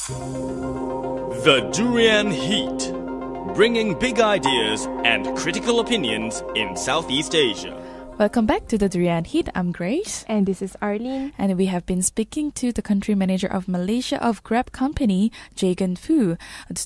The Durian Heat, bringing big ideas and critical opinions in Southeast Asia. Welcome back to the Durian Heat. I'm Grace. And this is Arlene. And we have been speaking to the country manager of Malaysia of Grab company, Jaygan to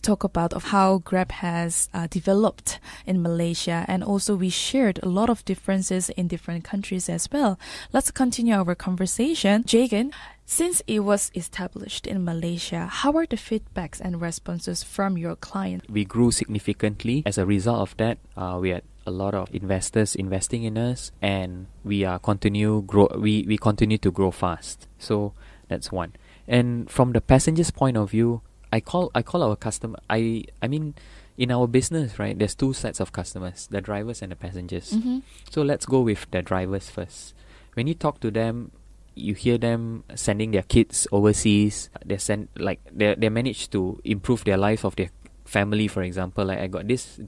talk about of how Grab has developed in Malaysia. And also we shared a lot of differences in different countries as well. Let's continue our conversation. Jaygan, since it was established in Malaysia, how are the feedbacks and responses from your clients? We grew significantly. As a result of that, we had a lot of investors investing in us, and we continue to grow fast. So that's one. And from the passenger's point of view, I call our customer. I mean, in our business, right? There's two sets of customers: the drivers and the passengers. Mm-hmm. So let's go with the drivers first. When you talk to them, you hear them sending their kids overseas. They manage to improve their life of their family. For example, like I got this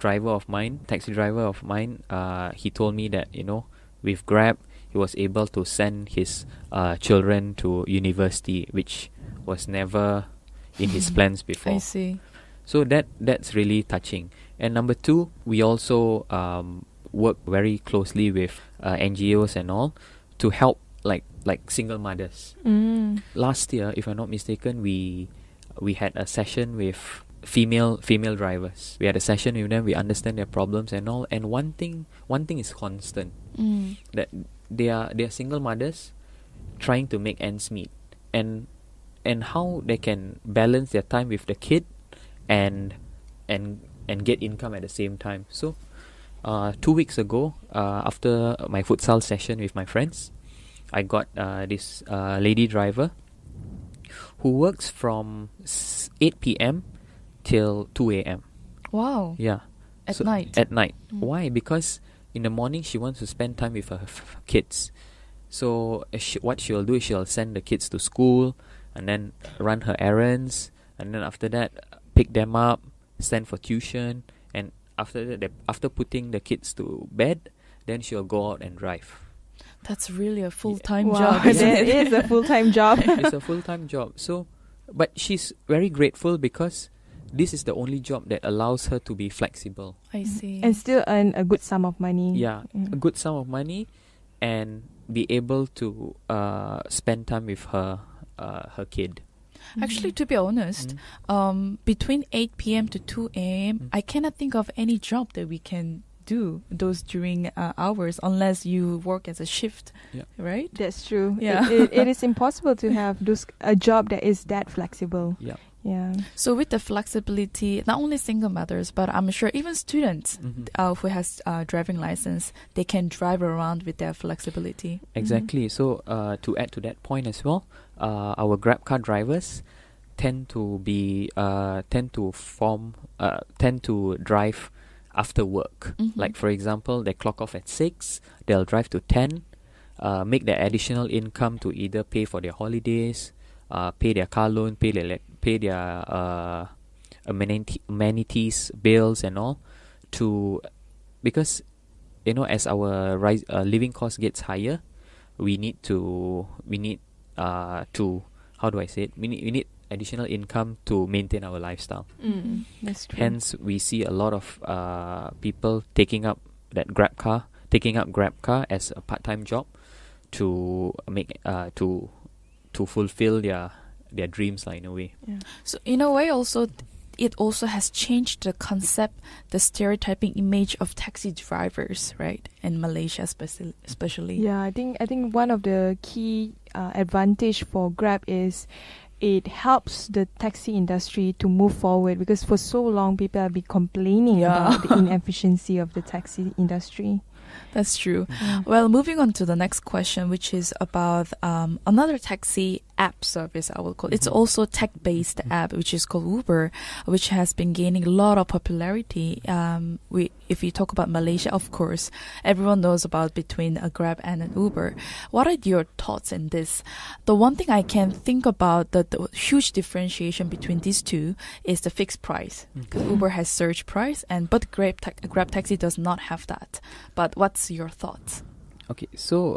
taxi driver of mine. He told me that with Grab, he was able to send his children to university, which was never in his plans before. I see. So that's really touching. And number two, we also work very closely with NGOs and all to help like single mothers. Last year, if I'm not mistaken, we had a session with female drivers. We had a session with them. We understand their problems and all. And one thing is constant, that they are single mothers trying to make ends meet, and how they can balance their time with the kid and get income at the same time. So 2 weeks ago, after my futsal session with my friends, I got this lady driver who works from 8 p.m. till 2 a.m. Wow. Yeah. At night? At night. Why? Because in the morning she wants to spend time with her kids. So what she'll do is she'll send the kids to school and then run her errands, and then after that pick them up, send for tuition, and after that, after putting the kids to bed, then she'll go out and drive. That's really a full-time Wow, job. Isn't that it? is a full-time job. It's a full-time job. So, but she's very grateful because this is the only job that allows her to be flexible. I see. And still earn a good sum of money. Yeah, a good sum of money, and be able to spend time with her kid. Actually, to be honest, between 8 p.m. to 2 a.m., I cannot think of any job that we can do those during hours unless you work as a shift, right? That's true. Yeah. It is impossible to have a job that is that flexible. Yeah. Yeah. So with the flexibility, not only single mothers, but I'm sure even students who has driving license, they can drive around with their flexibility. Exactly. So to add to that point as well, our Grab car drivers tend to drive after work. Like for example, they clock off at 6, they'll drive to 10, make their additional income to either pay for their holidays, pay their car loan, pay their amenities, bills and all, because as our living cost gets higher, we need additional income to maintain our lifestyle. That's true. Hence, we see a lot of people taking up Grab car as a part-time job to make to fulfill their dreams, in a way. Yeah. So in a way, also it also has changed the concept, the stereotyping image of taxi drivers, right? In Malaysia, especially. Yeah, I think one of the key advantage for Grab is it helps the taxi industry to move forward, because for so long people have been complaining about the inefficiency of the taxi industry. That's true. Well, moving on to the next question, which is about another taxi app service, I will call it. It's also tech-based app, which is called Uber, which has been gaining a lot of popularity. If you talk about Malaysia, of course, everyone knows about between a Grab and an Uber. What are your thoughts in this? The one thing I can think about, the huge differentiation between these two is the fixed price. Because Uber has surge price, but Grab Taxi does not have that. But what's your thoughts? Okay, so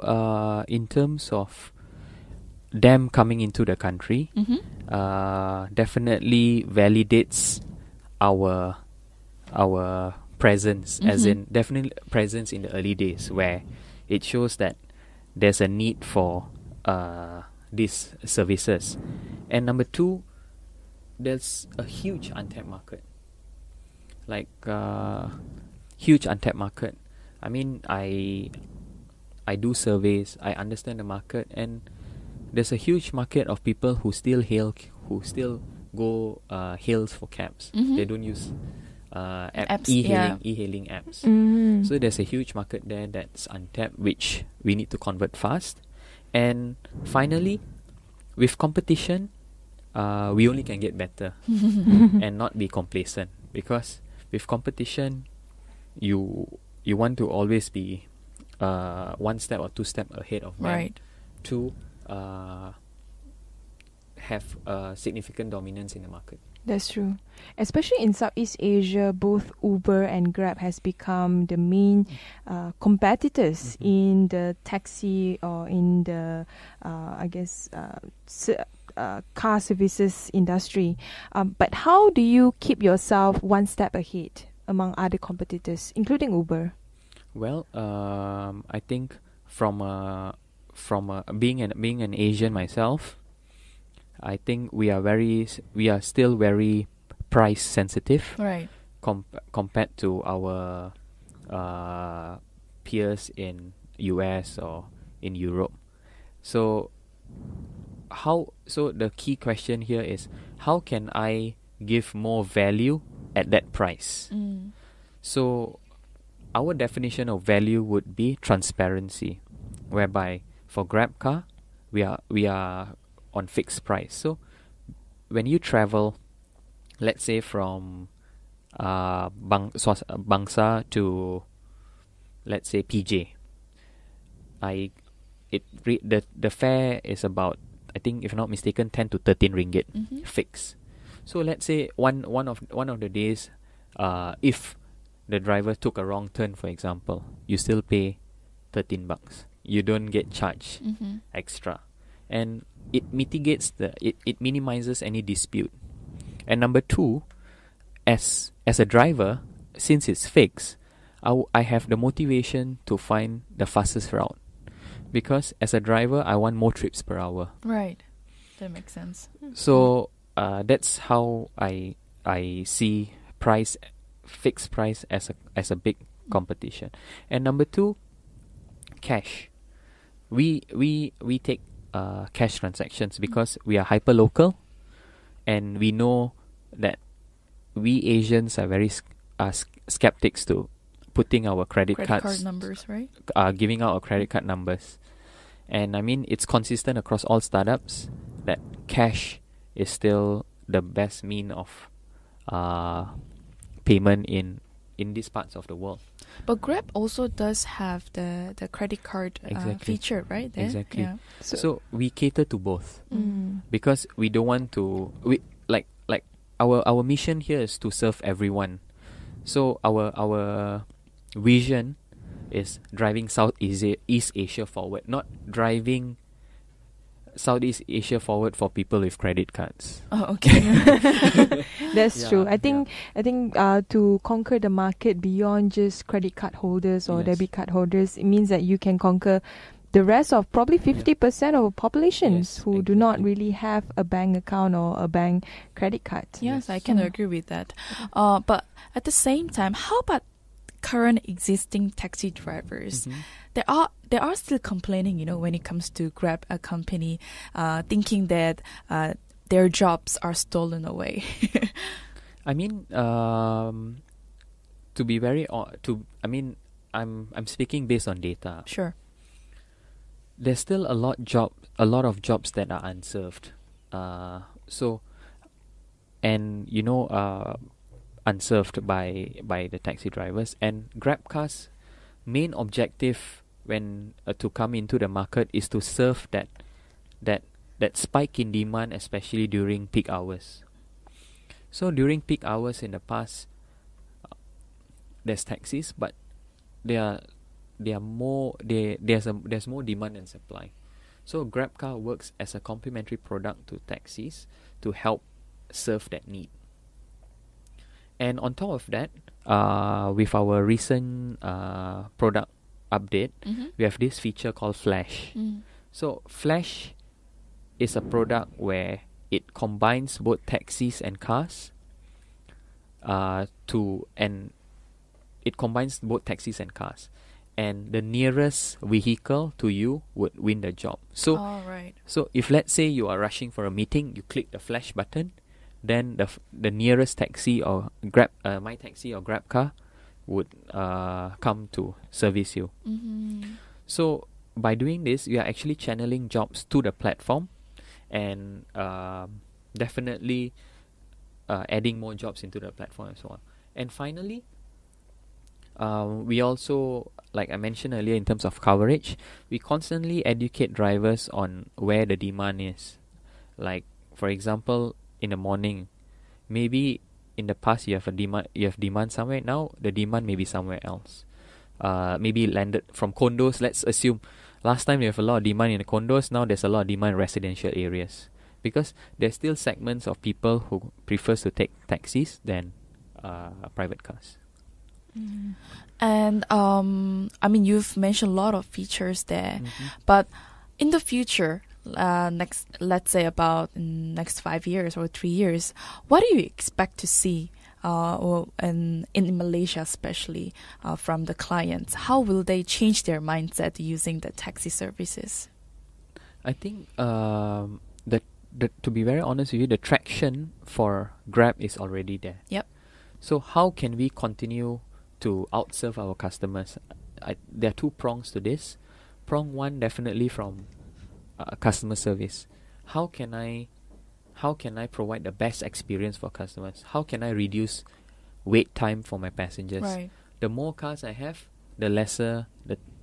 in terms of them coming into the country definitely validates our presence, as in definitely presence in the early days, where it shows that there's a need for these services. And number two, there's a huge untapped market, like huge untapped market. I mean, I do surveys, I understand the market, and there's a huge market of people who still go hails for cabs. They don't use apps, e-hailing apps. So there's a huge market there that's untapped, which we need to convert fast. And finally, with competition, we only can get better and not be complacent, because with competition, you want to always be one step or two step ahead of them, Right. to have significant dominance in the market. That's true. Especially in Southeast Asia, both Uber and Grab has become the main competitors in the taxi or in the, car services industry. But how do you keep yourself one step ahead among other competitors, including Uber? Well, I think from being an Asian myself, I think we are still very price sensitive, Right. compared to our peers in US or in Europe. So the key question here is, how can I give more value at that price? So our definition of value would be transparency, whereby for Grab car, we are on fixed price. So when you travel, let's say from Bangsa to, let's say, PJ, the fare is about, I think, if not mistaken, 10 to 13 ringgit fixed. So let's say one of the days, if the driver took a wrong turn, for example, you still pay 13 bucks. You don't get charged extra, and it mitigates it minimizes any dispute. And number two, as a driver, since it's fixed, I have the motivation to find the fastest route, because as a driver, I want more trips per hour. Right. That makes sense. So that's how I see fixed price as a big competition. And number two, cash. We take cash transactions because we are hyper local, and we know that we Asians are very skeptics to putting our credit Credit cards, card numbers, right? giving out our credit card numbers. And I mean, it's consistent across all startups that cash is still the best mean of payment in these parts of the world. But Grab also does have the credit card Exactly. feature, right? There? Exactly. Yeah. So we cater to both, because we don't want to. Our mission here is to serve everyone. So our vision is driving East Asia forward, not driving Southeast Asia forward for people with credit cards. Oh, okay. That's Yeah, true. I think to conquer the market beyond just credit card holders or Yes. debit card holders, it means that you can conquer the rest of probably 50% of populations Yes, who do not exactly. really have a bank account or a bank credit card. Yes, I can agree with that. But at the same time, how about current existing taxi drivers? They are still complaining, when it comes to Grab, a company, thinking that their jobs are stolen away. I mean, to be very I'm speaking based on data. Sure. There's still a lot of jobs that are unserved. Unserved by the taxi drivers. And GrabCar's main objective when to come into the market is to serve that spike in demand, especially during peak hours. So during peak hours in the past, there's taxis, but there's more demand than supply. So GrabCar works as a complementary product to taxis to help serve that need. And on top of that, with our recent product update, we have this feature called Flash. So Flash is a product where it combines both taxis and cars. And the nearest vehicle to you would win the job. So, so if let's say you are rushing for a meeting, you click the Flash button, then the nearest taxi or My Taxi or GrabCar would come to service you. So by doing this, you are actually channeling jobs to the platform and definitely adding more jobs into the platform and so on. And finally, we also, like I mentioned earlier, in terms of coverage, we constantly educate drivers on where the demand is. Like, for example, in the morning, maybe in the past you have demand somewhere. Now the demand may be somewhere else. Maybe landed from condos. Let's assume last time you have a lot of demand in the condos. Now there's a lot of demand in residential areas, because there's still segments of people who prefers to take taxis than private cars. And I mean, you've mentioned a lot of features there, but in the future, let's say about next 5 years or 3 years, what do you expect to see, in Malaysia especially, from the clients? How will they change their mindset using the taxi services? I think to be very honest with you, the traction for Grab is already there. Yep. So how can we continue to outserve our customers? There are two prongs to this. Prong one, definitely from customer service. How can I provide the best experience for customers? How can I reduce wait time for my passengers? Right. The more cars I have, the lesser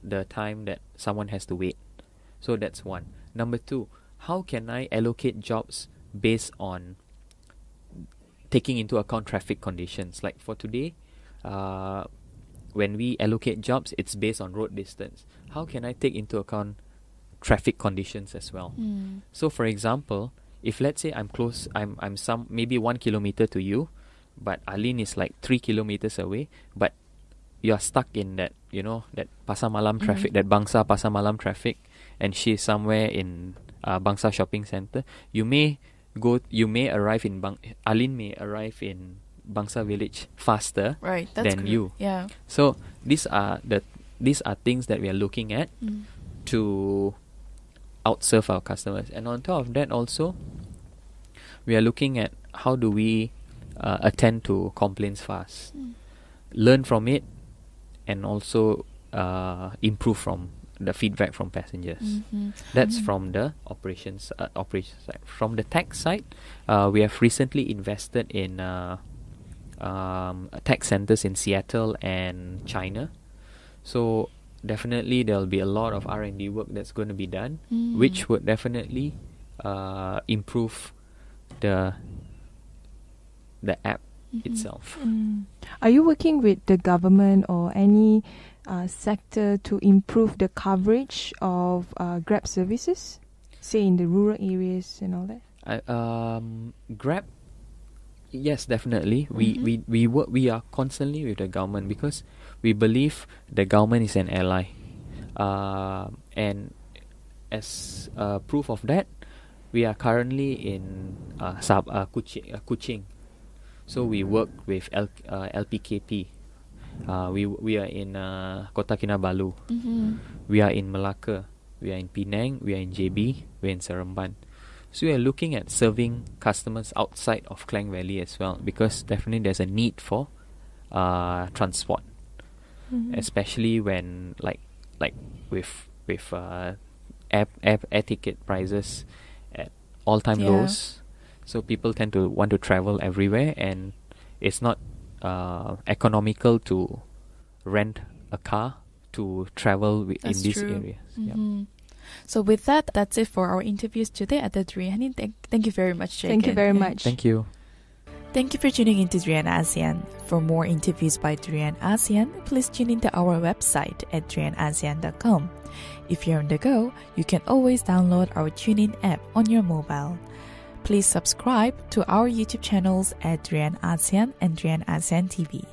the time that someone has to wait. So that's one. Number two, how can I allocate jobs based on taking into account traffic conditions? Like for today, when we allocate jobs, it's based on road distance. How can I take into account traffic conditions as well? So for example, if let's say I'm close, I'm maybe 1 kilometer to you, but Alin is like 3 kilometers away, but you're stuck in that, that Pasar Malam traffic, that Bangsa Pasar Malam traffic, and she's somewhere in Bangsa Shopping Centre. You may arrive in Alin may arrive in Bangsa Village faster than you. Yeah. So these are things that we are looking at to outserve our customers. And on top of that also, we are looking at how do we attend to complaints fast, learn from it, and also improve from the feedback from passengers. That's from the operations side. From the tech side, we have recently invested in tech centers in Seattle and China. So definitely there will be a lot of R&D work that's going to be done, which would definitely improve the app itself. Are you working with the government or any sector to improve the coverage of Grab services, say in the rural areas and all that? Grab, yes, definitely. We are constantly with the government because we believe the government is an ally, and as proof of that, we are currently in Kuching. So we work with LPKP. We are in Kota Kinabalu. We are in Malacca. We are in Penang. We are in JB. We are in Seremban. So we are looking at serving customers outside of Klang Valley as well, because definitely there's a need for transport, especially when like with air ticket prices at all-time lows. So people tend to want to travel everywhere, and it's not economical to rent a car to travel in these areas. So with that, that's it for our interviews today at the Triani. Thank you very much, Jaygan. Thank you very much. Thank you. Thank you for tuning into Durian ASEAN. For more interviews by Durian ASEAN, please tune into our website at durianasian.com. If you're on the go, you can always download our TuneIn app on your mobile. Please subscribe to our YouTube channels at Durian ASEAN and Durian ASEAN TV.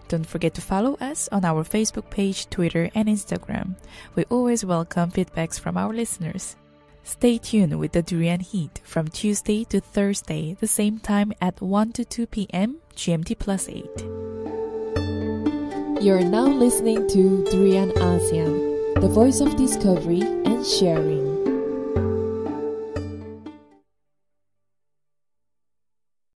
Don't forget to follow us on our Facebook page, Twitter, and Instagram. We always welcome feedbacks from our listeners. Stay tuned with the Durian Heat from Tuesday to Thursday, the same time at 1 to 2 p.m. GMT+8. You're now listening to Durian ASEAN, the voice of discovery and sharing.